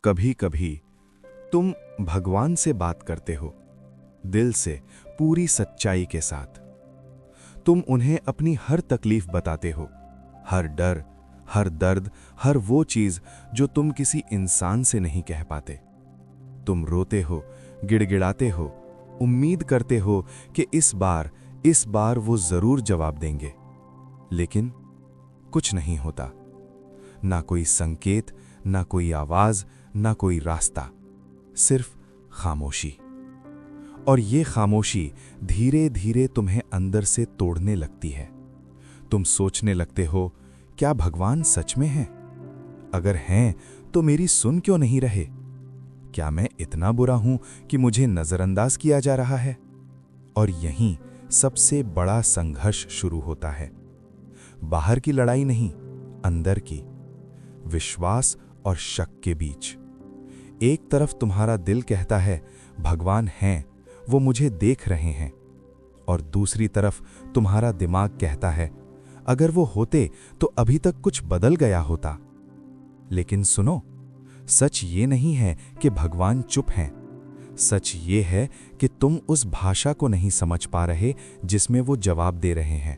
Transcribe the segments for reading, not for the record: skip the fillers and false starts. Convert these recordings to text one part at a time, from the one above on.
कभी कभी तुम भगवान से बात करते हो, दिल से, पूरी सच्चाई के साथ। तुम उन्हें अपनी हर तकलीफ बताते हो, हर डर, हर दर्द, हर वो चीज जो तुम किसी इंसान से नहीं कह पाते। तुम रोते हो, गिड़गिड़ाते हो, उम्मीद करते हो कि इस बार वो जरूर जवाब देंगे, लेकिन कुछ नहीं होता। ना कोई संकेत, ना कोई आवाज, ना कोई रास्ता, सिर्फ खामोशी। और ये खामोशी धीरे धीरे तुम्हें अंदर से तोड़ने लगती है। तुम सोचने लगते हो, क्या भगवान सच में हैं? अगर हैं तो मेरी सुन क्यों नहीं रहे? क्या मैं इतना बुरा हूं कि मुझे नजरअंदाज किया जा रहा है? और यहीं सबसे बड़ा संघर्ष शुरू होता है। बाहर की लड़ाई नहीं, अंदर की, विश्वास और शक के बीच। एक तरफ तुम्हारा दिल कहता है भगवान हैं, वो मुझे देख रहे हैं, और दूसरी तरफ तुम्हारा दिमाग कहता है अगर वो होते तो अभी तक कुछ बदल गया होता। लेकिन सुनो, सच ये नहीं है कि भगवान चुप हैं। सच ये है कि तुम उस भाषा को नहीं समझ पा रहे जिसमें वो जवाब दे रहे हैं।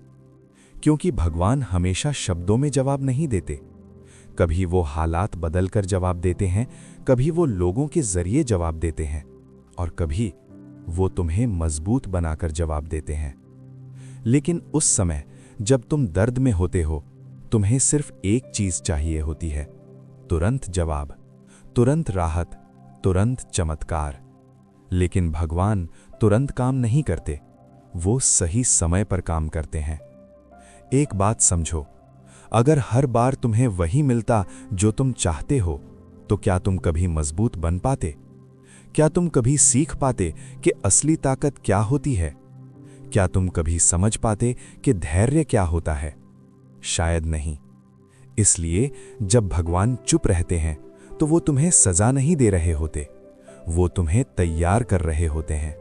क्योंकि भगवान हमेशा शब्दों में जवाब नहीं देते। कभी वो हालात बदलकर जवाब देते हैं, कभी वो लोगों के जरिए जवाब देते हैं, और कभी वो तुम्हें मजबूत बनाकर जवाब देते हैं। लेकिन उस समय जब तुम दर्द में होते हो, तुम्हें सिर्फ एक चीज चाहिए होती है, तुरंत जवाब, तुरंत राहत, तुरंत चमत्कार। लेकिन भगवान तुरंत काम नहीं करते, वो सही समय पर काम करते हैं। एक बात समझो, अगर हर बार तुम्हें वही मिलता जो तुम चाहते हो, तो क्या तुम कभी मजबूत बन पाते? क्या तुम कभी सीख पाते कि असली ताकत क्या होती है? क्या तुम कभी समझ पाते कि धैर्य क्या होता है? शायद नहीं। इसलिए जब भगवान चुप रहते हैं तो वो तुम्हें सजा नहीं दे रहे होते, वो तुम्हें तैयार कर रहे होते हैं,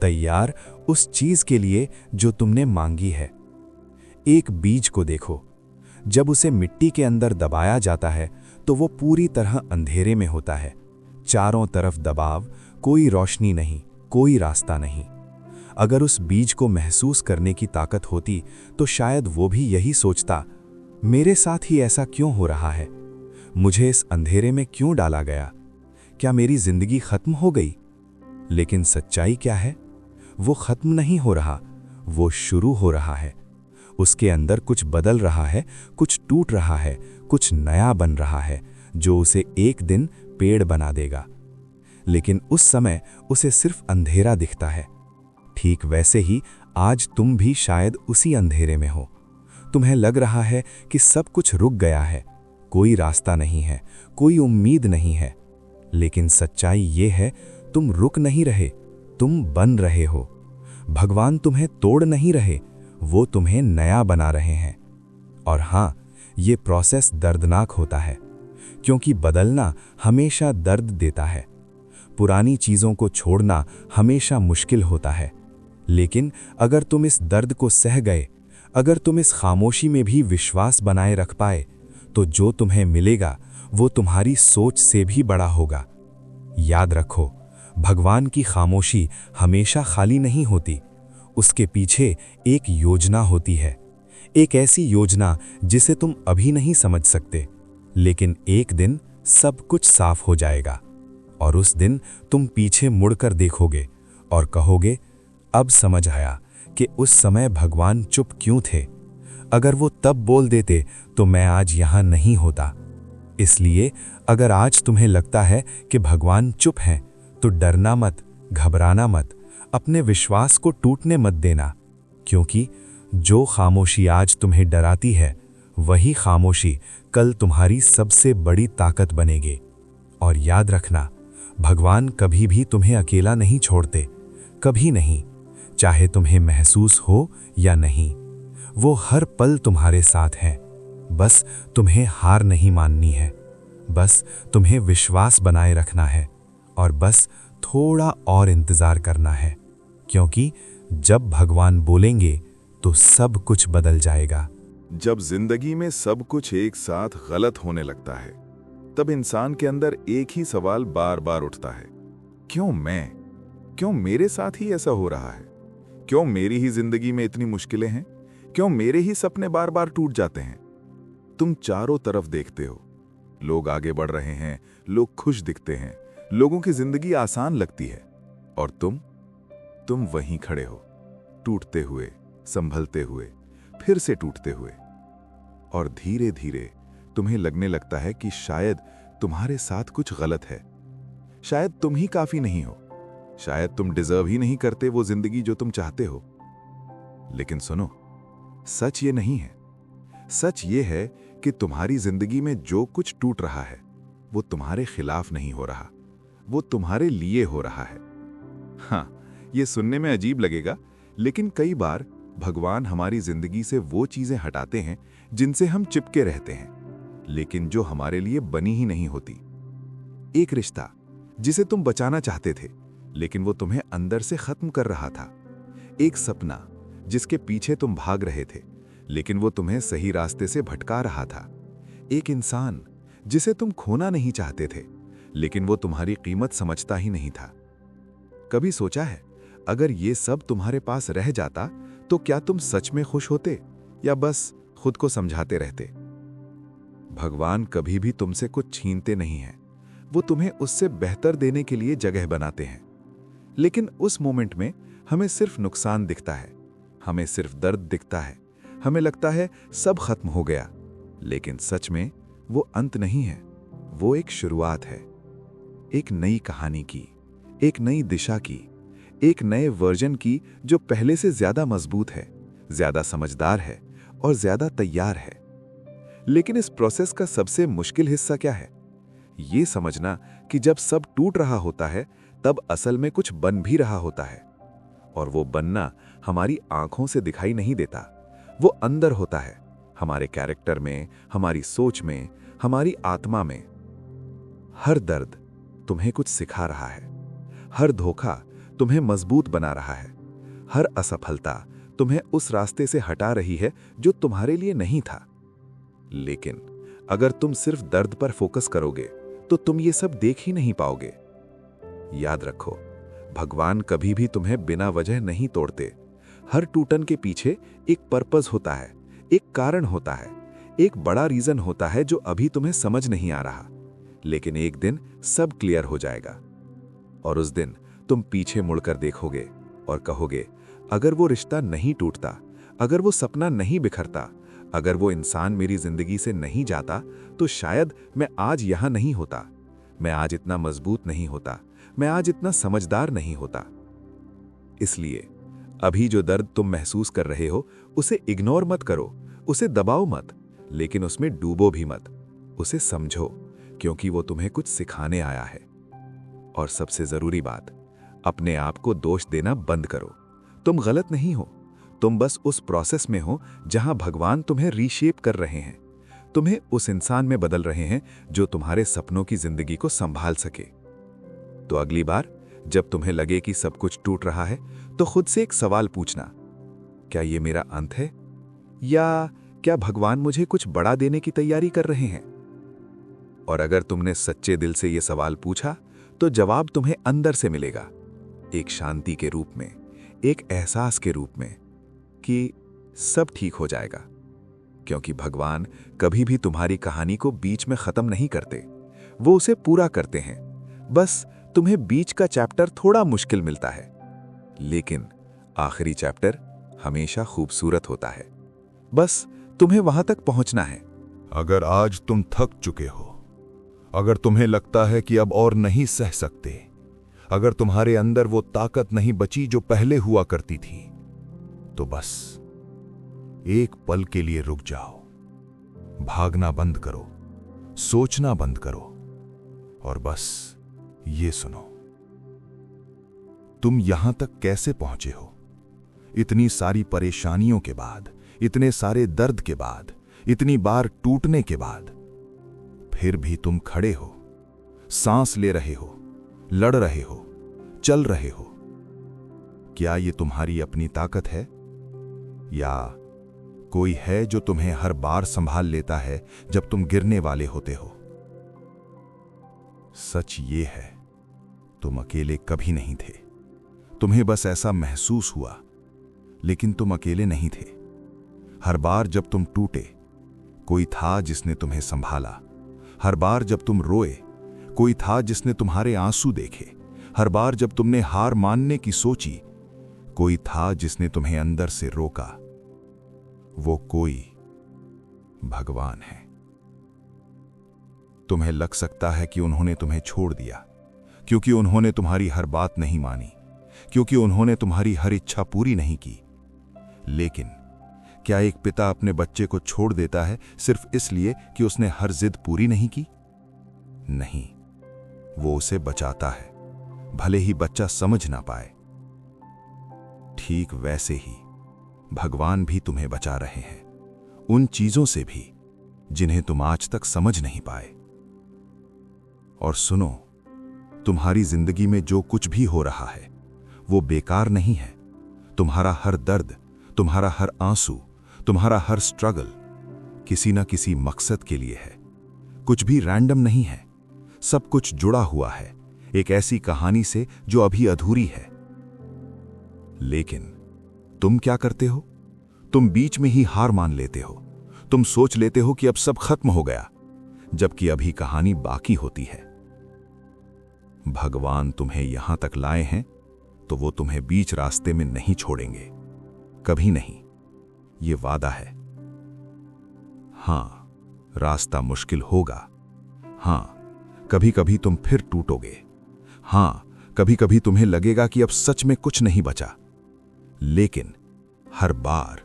तैयार उस चीज के लिए जो तुमने मांगी है। एक बीज को देखो, जब उसे मिट्टी के अंदर दबाया जाता है तो वो पूरी तरह अंधेरे में होता है। चारों तरफ दबाव, कोई रोशनी नहीं, कोई रास्ता नहीं। अगर उस बीज को महसूस करने की ताकत होती तो शायद वो भी यही सोचता, मेरे साथ ही ऐसा क्यों हो रहा है? मुझे इस अंधेरे में क्यों डाला गया? क्या मेरी जिंदगी खत्म हो गई? लेकिन सच्चाई क्या है? वो खत्म नहीं हो रहा, वो शुरू हो रहा है। उसके अंदर कुछ बदल रहा है, कुछ टूट रहा है, कुछ नया बन रहा है, जो उसे एक दिन पेड़ बना देगा। लेकिन उस समय उसे सिर्फ अंधेरा दिखता है। ठीक वैसे ही आज तुम भी शायद उसी अंधेरे में हो। तुम्हें लग रहा है कि सब कुछ रुक गया है, कोई रास्ता नहीं है, कोई उम्मीद नहीं है। लेकिन सच्चाई ये है, तुम रुक नहीं रहे, तुम बन रहे हो। भगवान तुम्हें तोड़ नहीं रहे, वो तुम्हें नया बना रहे हैं। और हाँ, ये प्रोसेस दर्दनाक होता है, क्योंकि बदलना हमेशा दर्द देता है। पुरानी चीजों को छोड़ना हमेशा मुश्किल होता है। लेकिन अगर तुम इस दर्द को सह गए, अगर तुम इस खामोशी में भी विश्वास बनाए रख पाए, तो जो तुम्हें मिलेगा वो तुम्हारी सोच से भी बड़ा होगा। याद रखो, भगवान की खामोशी हमेशा खाली नहीं होती। उसके पीछे एक योजना होती है, एक ऐसी योजना जिसे तुम अभी नहीं समझ सकते, लेकिन एक दिन सब कुछ साफ हो जाएगा। और उस दिन तुम पीछे मुड़कर देखोगे और कहोगे, अब समझ आया कि उस समय भगवान चुप क्यों थे। अगर वो तब बोल देते तो मैं आज यहां नहीं होता। इसलिए अगर आज तुम्हें लगता है कि भगवान चुप हैं, तो डरना मत, घबराना मत, अपने विश्वास को टूटने मत देना। क्योंकि जो खामोशी आज तुम्हें डराती है, वही खामोशी कल तुम्हारी सबसे बड़ी ताकत बनेगी। और याद रखना, भगवान कभी भी तुम्हें अकेला नहीं छोड़ते, कभी नहीं। चाहे तुम्हें महसूस हो या नहीं, वो हर पल तुम्हारे साथ हैं। बस तुम्हें हार नहीं माननी है, बस तुम्हें विश्वास बनाए रखना है, और बस थोड़ा और इंतजार करना है। क्योंकि जब भगवान बोलेंगे तो सब कुछ बदल जाएगा। जब जिंदगी में सब कुछ एक साथ गलत होने लगता है, तब इंसान के अंदर एक ही सवाल बार बार उठता है, क्यों मैं? क्यों मेरे साथ ही ऐसा हो रहा है? क्यों मेरी ही जिंदगी में इतनी मुश्किलें हैं? क्यों मेरे ही सपने बार बार टूट जाते हैं? तुम चारों तरफ देखते हो, लोग आगे बढ़ रहे हैं, लोग खुश दिखते हैं, लोगों की जिंदगी आसान लगती है, और तुम वहीं खड़े हो, टूटते हुए, संभलते हुए, फिर से टूटते हुए। और धीरे धीरे तुम्हें लगने लगता है कि शायद तुम्हारे साथ कुछ गलत है, शायद तुम ही काफी नहीं हो, शायद तुम डिजर्व ही नहीं करते वो जिंदगी जो तुम चाहते हो। लेकिन सुनो, सच ये नहीं है। सच ये है कि तुम्हारी जिंदगी में जो कुछ टूट रहा है वो तुम्हारे खिलाफ नहीं हो रहा, वो तुम्हारे लिए हो रहा है। हाँ, ये सुनने में अजीब लगेगा, लेकिन कई बार भगवान हमारी जिंदगी से वो चीजें हटाते हैं जिनसे हम चिपके रहते हैं, लेकिन जो हमारे लिए बनी ही नहीं होती। एक रिश्ता जिसे तुम बचाना चाहते थे, लेकिन वो तुम्हें अंदर से खत्म कर रहा था। एक सपना जिसके पीछे तुम भाग रहे थे, लेकिन वो तुम्हें सही रास्ते से भटका रहा था। एक इंसान जिसे तुम खोना नहीं चाहते थे, लेकिन वो तुम्हारी कीमत समझता ही नहीं था। कभी सोचा है, अगर ये सब तुम्हारे पास रह जाता तो क्या तुम सच में खुश होते या बस खुद को समझाते रहते? भगवान कभी भी तुमसे कुछ छीनते नहीं हैं, वो तुम्हें उससे बेहतर देने के लिए जगह बनाते हैं। लेकिन उस मोमेंट में हमें सिर्फ नुकसान दिखता है, हमें सिर्फ दर्द दिखता है, हमें लगता है सब खत्म हो गया। लेकिन सच में वो अंत नहीं है, वो एक शुरुआत है, एक नई कहानी की, एक नई दिशा की, एक नए वर्जन की, जो पहले से ज्यादा मजबूत है, ज्यादा समझदार है और ज्यादा तैयार है। लेकिन इस प्रोसेस का सबसे मुश्किल हिस्सा क्या है? ये समझना कि जब सब टूट रहा होता है तब असल में कुछ बन भी रहा होता है, और वो बनना हमारी आंखों से दिखाई नहीं देता, वो अंदर होता है, हमारे कैरेक्टर में, हमारी सोच में, हमारी आत्मा में। हर दर्द तुम्हें कुछ सिखा रहा है, हर धोखा तुम्हें मजबूत बना रहा है, हर असफलता तुम्हें उस रास्ते से हटा रही है जो तुम्हारे लिए नहीं था। लेकिन अगर तुम सिर्फ दर्द पर फोकस करोगे तो तुम ये सब देख ही नहीं पाओगे। याद रखो, भगवान कभी भी तुम्हें बिना वजह नहीं तोड़ते। हर टूटन के पीछे एक पर्पस होता है, एक कारण होता है, एक बड़ा रीजन होता है जो अभी तुम्हें समझ नहीं आ रहा। लेकिन एक दिन सब क्लियर हो जाएगा, और उस दिन तुम पीछे मुड़कर देखोगे और कहोगे, अगर वो रिश्ता नहीं टूटता, अगर वो सपना नहीं बिखरता, अगर वो इंसान मेरी जिंदगी से नहीं जाता, तो शायद मैं आज यहां नहीं होता, मैं आज इतना मजबूत नहीं होता, मैं आज इतना समझदार नहीं होता। इसलिए अभी जो दर्द तुम महसूस कर रहे हो, उसे इग्नोर मत करो, उसे दबाओ मत, लेकिन उसमें डूबो भी मत। उसे समझो, क्योंकि वो तुम्हें कुछ सिखाने आया है। और सबसे जरूरी बात, अपने आप को दोष देना बंद करो। तुम गलत नहीं हो, तुम बस उस प्रोसेस में हो जहां भगवान तुम्हें रीशेप कर रहे हैं, तुम्हें उस इंसान में बदल रहे हैं जो तुम्हारे सपनों की जिंदगी को संभाल सके। तो अगली बार जब तुम्हें लगे कि सब कुछ टूट रहा है, तो खुद से एक सवाल पूछना, क्या ये मेरा अंत है, या क्या भगवान मुझे कुछ बड़ा देने की तैयारी कर रहे हैं? और अगर तुमने सच्चे दिल से ये सवाल पूछा, तो जवाब तुम्हें अंदर से मिलेगा, एक शांति के रूप में, एक एहसास के रूप में कि सब ठीक हो जाएगा। क्योंकि भगवान कभी भी तुम्हारी कहानी को बीच में खत्म नहीं करते, वो उसे पूरा करते हैं। बस तुम्हें बीच का चैप्टर थोड़ा मुश्किल मिलता है, लेकिन आखिरी चैप्टर हमेशा खूबसूरत होता है। बस तुम्हें वहां तक पहुंचना है। अगर आज तुम थक चुके हो, अगर तुम्हें लगता है कि अब और नहीं सह सकते, अगर तुम्हारे अंदर वो ताकत नहीं बची जो पहले हुआ करती थी, तो बस एक पल के लिए रुक जाओ, भागना बंद करो, सोचना बंद करो, और बस ये सुनो, तुम यहां तक कैसे पहुंचे हो? इतनी सारी परेशानियों के बाद, इतने सारे दर्द के बाद, इतनी बार टूटने के बाद, फिर भी तुम खड़े हो, सांस ले रहे हो, लड़ रहे हो, चल रहे हो। क्या ये तुम्हारी अपनी ताकत है, या कोई है जो तुम्हें हर बार संभाल लेता है जब तुम गिरने वाले होते हो? सच ये है, तुम अकेले कभी नहीं थे। तुम्हें बस ऐसा महसूस हुआ, लेकिन तुम अकेले नहीं थे। हर बार जब तुम टूटे, कोई था जिसने तुम्हें संभाला। हर बार जब तुम रोए, कोई था जिसने तुम्हारे आंसू देखे। हर बार जब तुमने हार मानने की सोची, कोई था जिसने तुम्हें अंदर से रोका। वो कोई भगवान है। तुम्हें लग सकता है कि उन्होंने तुम्हें छोड़ दिया, क्योंकि उन्होंने तुम्हारी हर बात नहीं मानी, क्योंकि उन्होंने तुम्हारी हर इच्छा पूरी नहीं की। लेकिन क्या एक पिता अपने बच्चे को छोड़ देता है सिर्फ इसलिए कि उसने हर जिद पूरी नहीं की? नहीं, वो उसे बचाता है, भले ही बच्चा समझ ना पाए। ठीक वैसे ही भगवान भी तुम्हें बचा रहे हैं, उन चीजों से भी जिन्हें तुम आज तक समझ नहीं पाए। और सुनो, तुम्हारी जिंदगी में जो कुछ भी हो रहा है वो बेकार नहीं है। तुम्हारा हर दर्द, तुम्हारा हर आंसू, तुम्हारा हर स्ट्रगल किसी ना किसी मकसद के लिए है। कुछ भी रैंडम नहीं है, सब कुछ जुड़ा हुआ है एक ऐसी कहानी से जो अभी अधूरी है। लेकिन तुम क्या करते हो? तुम बीच में ही हार मान लेते हो। तुम सोच लेते हो कि अब सब खत्म हो गया, जबकि अभी कहानी बाकी होती है। भगवान तुम्हें यहां तक लाए हैं तो वो तुम्हें बीच रास्ते में नहीं छोड़ेंगे, कभी नहीं। ये वादा है। हां, रास्ता मुश्किल होगा। हां, कभी कभी तुम फिर टूटोगे। हां, कभी कभी तुम्हें लगेगा कि अब सच में कुछ नहीं बचा। लेकिन हर बार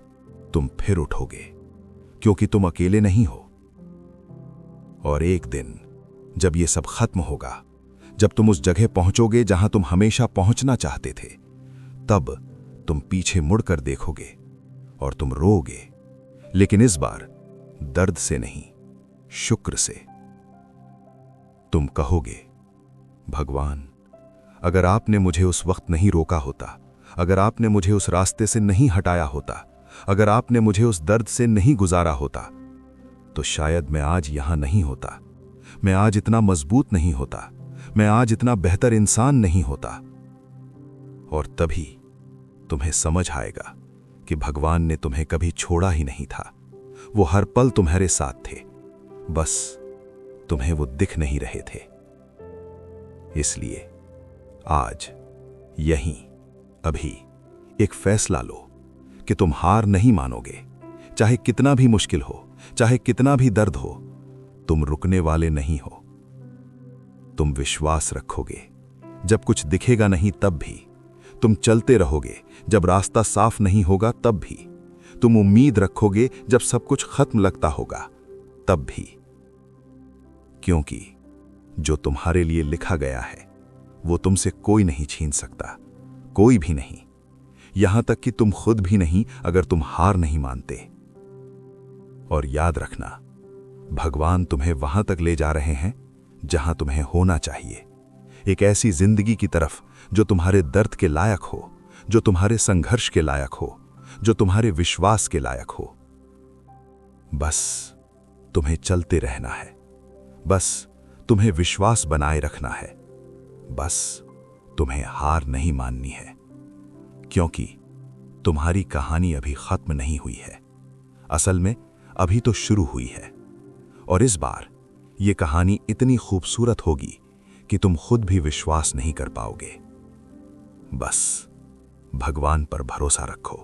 तुम फिर उठोगे, क्योंकि तुम अकेले नहीं हो। और एक दिन जब ये सब खत्म होगा, जब तुम उस जगह पहुंचोगे जहां तुम हमेशा पहुंचना चाहते थे, तब तुम पीछे मुड़कर देखोगे और तुम रोओगे, लेकिन इस बार दर्द से नहीं, शुक्र से। तुम कहोगे, भगवान, अगर आपने मुझे उस वक्त नहीं रोका होता, अगर आपने मुझे उस रास्ते से नहीं हटाया होता, अगर आपने मुझे उस दर्द से नहीं गुजारा होता, तो शायद मैं आज यहां नहीं होता। मैं आज इतना मजबूत नहीं होता। मैं आज इतना बेहतर इंसान नहीं होता। और तभी तुम्हें समझ आएगा कि भगवान ने तुम्हें कभी छोड़ा ही नहीं था। वो हर पल तुम्हारे साथ थे, बस तुम्हें वो दिख नहीं रहे थे। इसलिए आज यहीं अभी एक फैसला लो कि तुम हार नहीं मानोगे। चाहे कितना भी मुश्किल हो, चाहे कितना भी दर्द हो, तुम रुकने वाले नहीं हो। तुम विश्वास रखोगे जब कुछ दिखेगा नहीं तब भी। तुम चलते रहोगे जब रास्ता साफ नहीं होगा तब भी। तुम उम्मीद रखोगे जब सब कुछ खत्म लगता होगा तब भी। क्योंकि जो तुम्हारे लिए लिखा गया है वो तुमसे कोई नहीं छीन सकता, कोई भी नहीं। यहां तक कि तुम खुद भी नहीं, अगर तुम हार नहीं मानते। और याद रखना, भगवान तुम्हें वहां तक ले जा रहे हैं जहां तुम्हें होना चाहिए। एक ऐसी जिंदगी की तरफ जो तुम्हारे दर्द के लायक हो, जो तुम्हारे संघर्ष के लायक हो, जो तुम्हारे विश्वास के लायक हो। बस तुम्हें चलते रहना है, बस तुम्हें विश्वास बनाए रखना है, बस तुम्हें हार नहीं माननी है। क्योंकि तुम्हारी कहानी अभी खत्म नहीं हुई है, असल में अभी तो शुरू हुई है। और इस बार ये कहानी इतनी खूबसूरत होगी कि तुम खुद भी विश्वास नहीं कर पाओगे। बस भगवान पर भरोसा रखो।